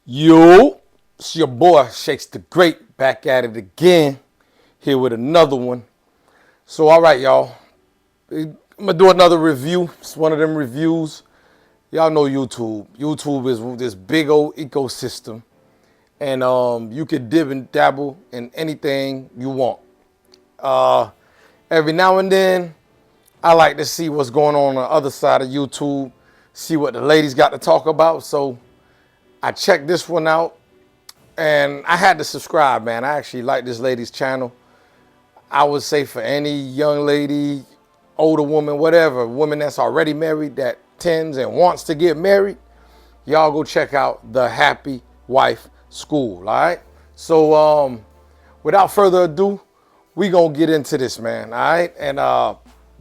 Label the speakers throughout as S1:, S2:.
S1: Yo, it's your boy Shakes the Great, back at it again, here with another one. So, all right, y'all, I'm gonna do another review. It's one of them reviews. Y'all know YouTube. YouTube is this big old ecosystem, and you can dib and dabble in anything you want. Every now and then, I like to see what's going on the other side of YouTube, see what the ladies got to talk about. So I checked this one out, and I had to subscribe, man. I actually like this lady's channel. I would say for any young lady, older woman, whatever, woman that's already married that tends and wants to get married, y'all go check out the Happy Wife School, all right? So without further ado, we gonna get into this, man, all right? And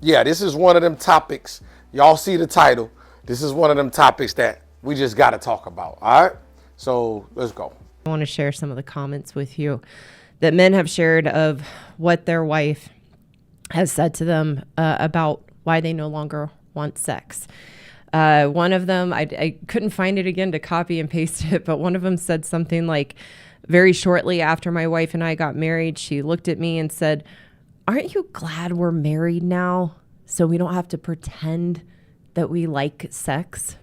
S1: yeah, this is one of them topics. Y'all see the title. This is one of them topics that we just got to talk about, all right? So let's go.
S2: I want to share some of the comments with you that men have shared of what their wife has said to them about why they no longer want sex. One of them, I couldn't find it again to copy and paste it, but one of them said something like, very shortly after my wife and I got married, she looked at me and said, "Aren't you glad we're married now so we don't have to pretend that we like sex?"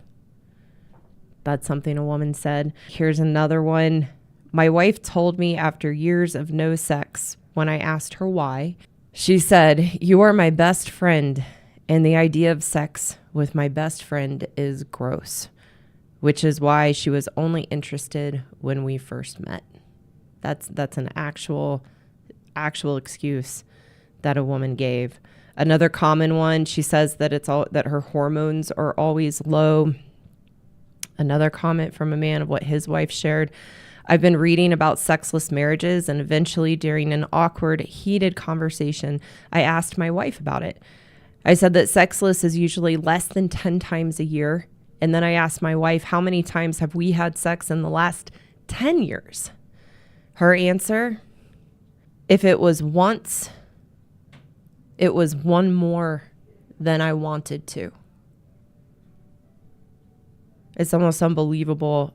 S2: That's something a woman said. Here's another one. My wife told me after years of no sex, when I asked her why, she said, "You are my best friend, and the idea of sex with my best friend is gross," which is why she was only interested when we first met. That's an actual excuse that a woman gave. Another common one, she says that that her hormones are always low. Another comment from a man of what his wife shared. I've been reading about sexless marriages, and eventually during an awkward, heated conversation, I asked my wife about it. I said that sexless is usually less than 10 times a year. And then I asked my wife, how many times have we had sex in the last 10 years? Her answer, if it was once, it was one more than I wanted to. It's almost unbelievable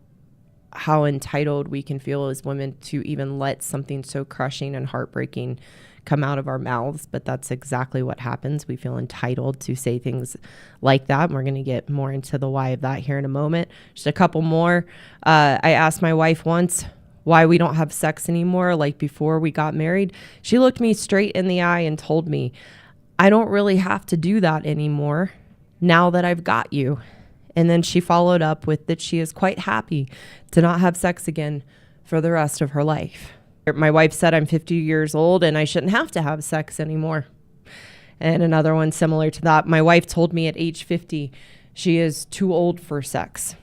S2: how entitled we can feel as women to even let something so crushing and heartbreaking come out of our mouths. But that's exactly what happens. We feel entitled to say things like that. And we're going to get more into the why of that here in a moment. Just a couple more. I asked my wife once why we don't have sex anymore, like before we got married. She looked me straight in the eye and told me, "I don't really have to do that anymore now that I've got you." And then she followed up with that she is quite happy to not have sex again for the rest of her life. My wife said I'm 50 years old and I shouldn't have to have sex anymore. And another one similar to that, my wife told me at age 50 she is too old for sex.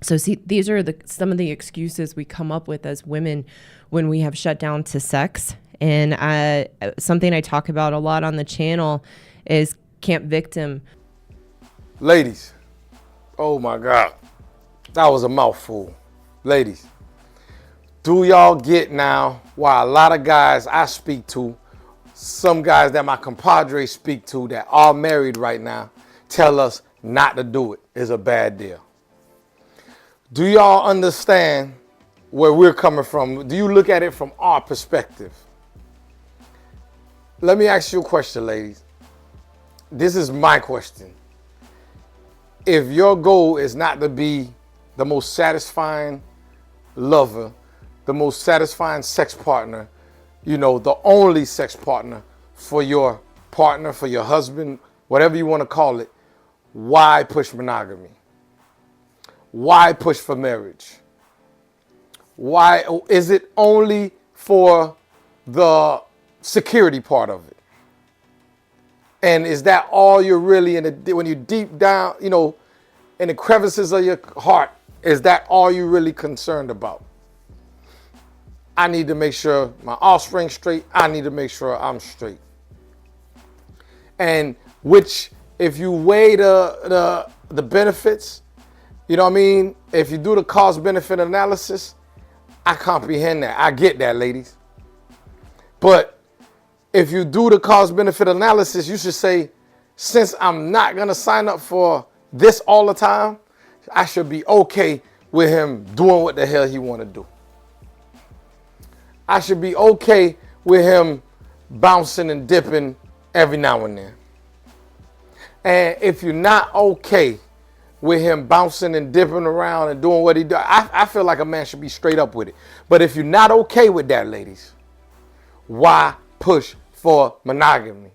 S2: So see, these are some of the excuses we come up with as women when we have shut down to sex. And something I talk about a lot on the channel is camp victim.
S1: Ladies, oh my God, that was a mouthful. Ladies, do y'all get now why a lot of guys I speak to, some guys that my compadres speak to that are married right now, tell us not to do it is a bad deal? Do y'all understand where we're coming from? Do you look at it from our perspective? Let me ask you a question, ladies. This is my question. If your goal is not to be the most satisfying lover, the most satisfying sex partner, you know, the only sex partner, for your husband, whatever you want to call it, why push monogamy? Why push for marriage? Why is it only for the security part of it? And is that all you're really when you deep down, you know, in the crevices of your heart, is that all you're really concerned about? I need to make sure my offspring's straight. I need to make sure I'm straight. And which, if you weigh the benefits, you know what I mean? If you do the cost-benefit analysis, I comprehend that. I get that, ladies. But if you do the cost-benefit analysis, you should say, since I'm not going to sign up for this all the time, I should be okay with him doing what the hell he want to do. I should be okay with him bouncing and dipping every now and then. And if you're not okay with him bouncing and dipping around and doing what he does, I feel like a man should be straight up with it. But if you're not okay with that, ladies, why push for monogamy?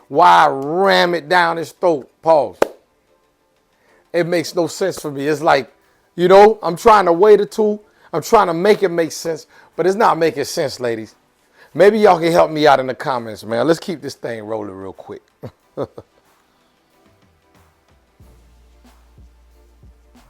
S1: Why ram it down his throat? Pause. It makes no sense for me. It's like, I'm trying to weigh the two. I'm trying to make it make sense, but it's not making sense, ladies. Maybe y'all can help me out in the comments, man. Let's keep this thing rolling real quick.